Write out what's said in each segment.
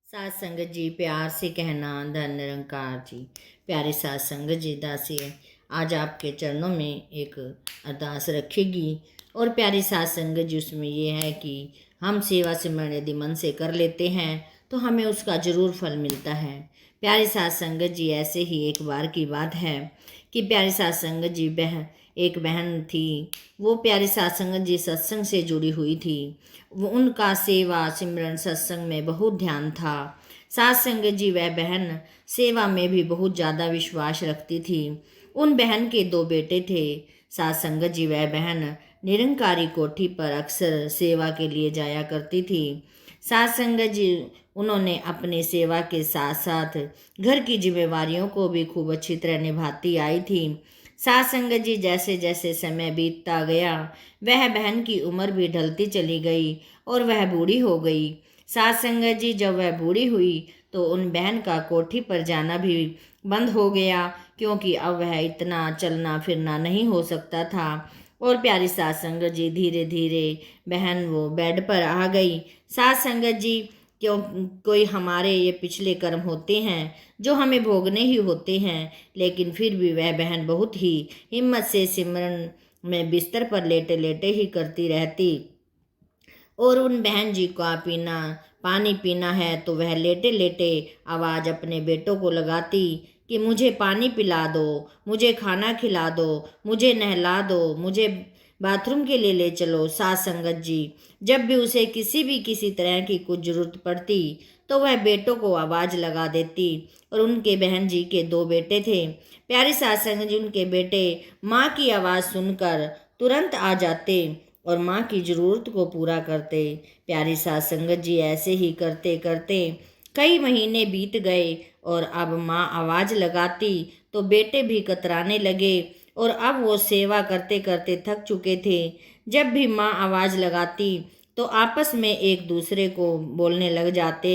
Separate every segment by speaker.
Speaker 1: साध संगत जी, प्यार से कहना धन निरंकार जी। प्यारे साध संगत जी, दासी आज आपके चरणों में एक अरदास रखेगी। और प्यारी साध संगत जी, उसमें ये है कि हम सेवा सिमरन यदि मन से कर लेते हैं तो हमें उसका ज़रूर फल मिलता है। प्यारे साध संगत जी, ऐसे ही एक बार की बात है कि प्यारी साध संगत जी एक बहन थी। वो प्यारी साध संगत जी सत्संग से जुड़ी हुई थी। वो उनका सेवा सिमरन सत्संग में बहुत ध्यान था। साध संगत जी, वह बहन सेवा में भी बहुत ज़्यादा विश्वास रखती थी। उन बहन के दो बेटे थे। साध संगत जी, वह बहन निरंकारी कोठी पर अक्सर सेवा के लिए जाया करती थी। साध संगत जी, उन्होंने अपनी सेवा के साथ साथ घर की जिम्मेवारियों को भी खूब अच्छी तरह निभाती आई थी। साध संगत जी, जैसे जैसे समय बीतता गया वह बहन की उम्र भी ढलती चली गई और वह बूढ़ी हो गई। साध संगत जी, जब वह बूढ़ी हुई तो उन बहन का कोठी पर जाना भी बंद हो गया, क्योंकि अब वह इतना चलना फिरना नहीं हो सकता था। और प्यारी साध संगत जी, धीरे धीरे बहन वो बेड पर आ गई। साध संगत जी, क्यों कोई हमारे ये पिछले कर्म होते हैं जो हमें भोगने ही होते हैं, लेकिन फिर भी वह बहन बहुत ही हिम्मत से सिमरन में बिस्तर पर लेटे लेटे ही करती रहती। और उन बहन जी का पानी पीना है तो वह लेटे लेटे आवाज़ अपने बेटों को लगाती कि मुझे पानी पिला दो, मुझे खाना खिला दो, मुझे नहला दो, मुझे बाथरूम के लिए ले चलो। साध संगत जी, जब भी उसे किसी तरह की कुछ ज़रूरत पड़ती तो वह बेटों को आवाज़ लगा देती। और उनके बहन जी के दो बेटे थे। प्यारी साध संगत जी, उनके बेटे माँ की आवाज़ सुनकर तुरंत आ जाते और माँ की ज़रूरत को पूरा करते। प्यारी साध संगत जी, ऐसे ही करते करते कई महीने बीत गए और अब माँ आवाज़ लगाती तो बेटे भी कतराने लगे। और अब वो सेवा करते करते थक चुके थे। जब भी माँ आवाज़ लगाती तो आपस में एक दूसरे को बोलने लग जाते।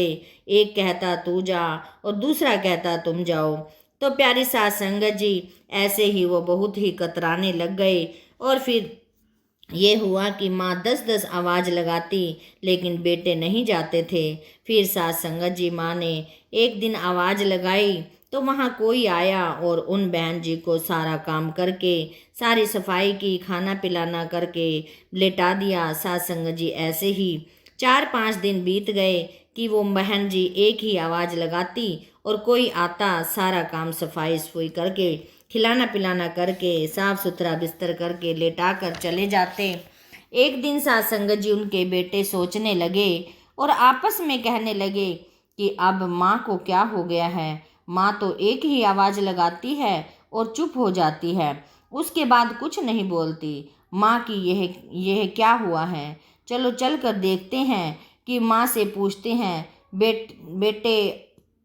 Speaker 1: एक कहता तू जा और दूसरा कहता तुम जाओ। तो प्यारी साध संगत जी, ऐसे ही वो बहुत ही कतराने लग गए। और फिर ये हुआ कि माँ 10-10 आवाज़ लगाती लेकिन बेटे नहीं जाते थे। फिर साध संगत जी, माँ ने एक दिन आवाज़ लगाई तो वहाँ कोई आया और उन बहन जी को सारा काम करके, सारी सफाई की, खाना पिलाना करके लेटा दिया। साध संगत जी, ऐसे ही 4-5 दिन बीत गए कि वो बहन जी एक ही आवाज़ लगाती और कोई आता, सारा काम सफाई सफाई करके, खिलाना पिलाना करके, साफ सुथरा बिस्तर करके लेटा कर चले जाते। एक दिन साध संगत जी, उनके बेटे सोचने लगे और आपस में कहने लगे कि अब माँ को क्या हो गया है। माँ तो एक ही आवाज़ लगाती है और चुप हो जाती है, उसके बाद कुछ नहीं बोलती। माँ की यह क्या हुआ है। चलो चल कर देखते हैं कि माँ से पूछते हैं। बेटे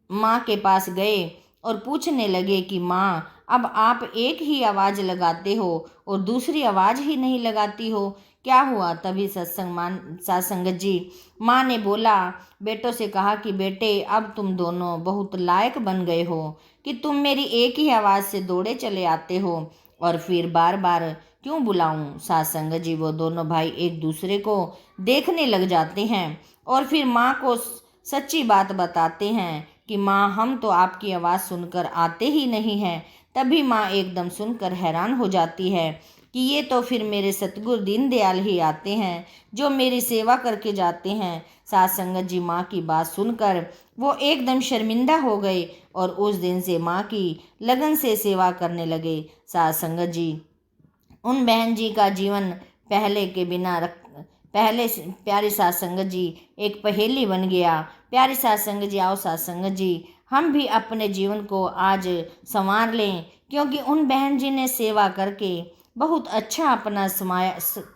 Speaker 1: माँ के पास गए और पूछने लगे कि माँ, अब आप एक ही आवाज़ लगाते हो और दूसरी आवाज़ ही नहीं लगाती हो, क्या हुआ। तभी साध संगत जी, माँ ने बोला, बेटों से कहा कि बेटे, अब तुम दोनों बहुत लायक बन गए हो कि तुम मेरी एक ही आवाज़ से दौड़े चले आते हो और फिर बार बार क्यों बुलाऊं। साध संगत जी, वो दोनों भाई एक दूसरे को देखने लग जाते हैं और फिर माँ को सच्ची बात बताते हैं कि माँ, हम तो आपकी आवाज़ सुनकर आते ही नहीं हैं। तभी माँ एकदम सुनकर हैरान हो जाती है कि ये तो फिर मेरे सतगुरु दीनदयाल ही आते हैं जो मेरी सेवा करके जाते हैं। साध संगत जी, माँ की बात सुनकर वो एकदम शर्मिंदा हो गए और उस दिन से माँ की लगन से सेवा करने लगे। साध संगत जी, उन बहन जी का जीवन पहले के बिना पहले से प्यारी साध संगत जी एक पहेली बन गया। प्यारी साध संगत जी, आओ साध संगत जी, हम भी अपने जीवन को आज संवार लें, क्योंकि उन बहन जी ने सेवा करके बहुत अच्छा अपना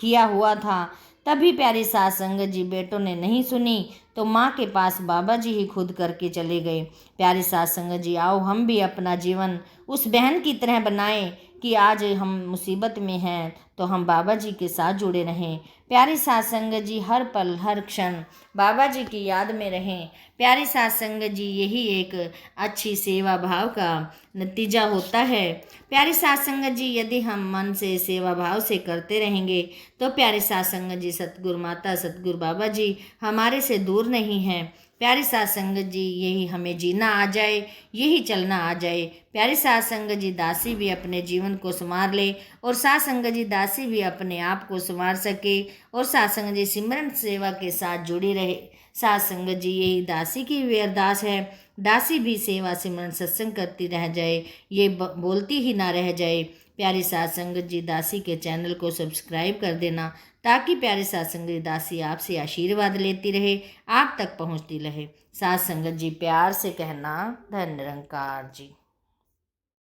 Speaker 1: किया हुआ था। तभी प्यारी साध संगत जी, बेटों ने नहीं सुनी तो माँ के पास बाबा जी ही खुद करके चले गए। प्यारी साध संगत जी, आओ हम भी अपना जीवन उस बहन की तरह बनाएं कि आज हम मुसीबत में हैं तो हम बाबा जी के साथ जुड़े रहें। प्यारी साध संगत जी, हर पल हर क्षण बाबा जी की याद में रहें। प्यारी साध संगत जी, यही एक अच्छी सेवा भाव का नतीजा होता है। प्यारी साध संगत जी, यदि हम मन से सेवा भाव से करते रहेंगे तो प्यारी साध संगत जी, सतगुरु माता सतगुरु बाबा जी हमारे से दूर नहीं हैं। प्यारी साध संगत जी, यही हमें जीना आ जाए, यही चलना आ जाए। प्यारी साध संगत जी, दासी भी अपने जीवन को संवार ले और साध संगत जी दासी भी अपने आप को संवार सके और साध संगत जी सिमरन सेवा के साथ जुड़ी रहे। साध संगत जी, यही दासी की भी अरदास है, दासी भी सेवा सिमरन सत्संग करती रह जाए, ये बोलती ही ना रह जाए। प्यारी साध संगत जी, दासी के चैनल को सब्सक्राइब कर देना ताकि प्यारी साध संगत जी दासी आपसे आशीर्वाद लेती रहे, आप तक पहुंचती रहे। साध संगत जी, प्यार से कहना, धन निरंकार जी।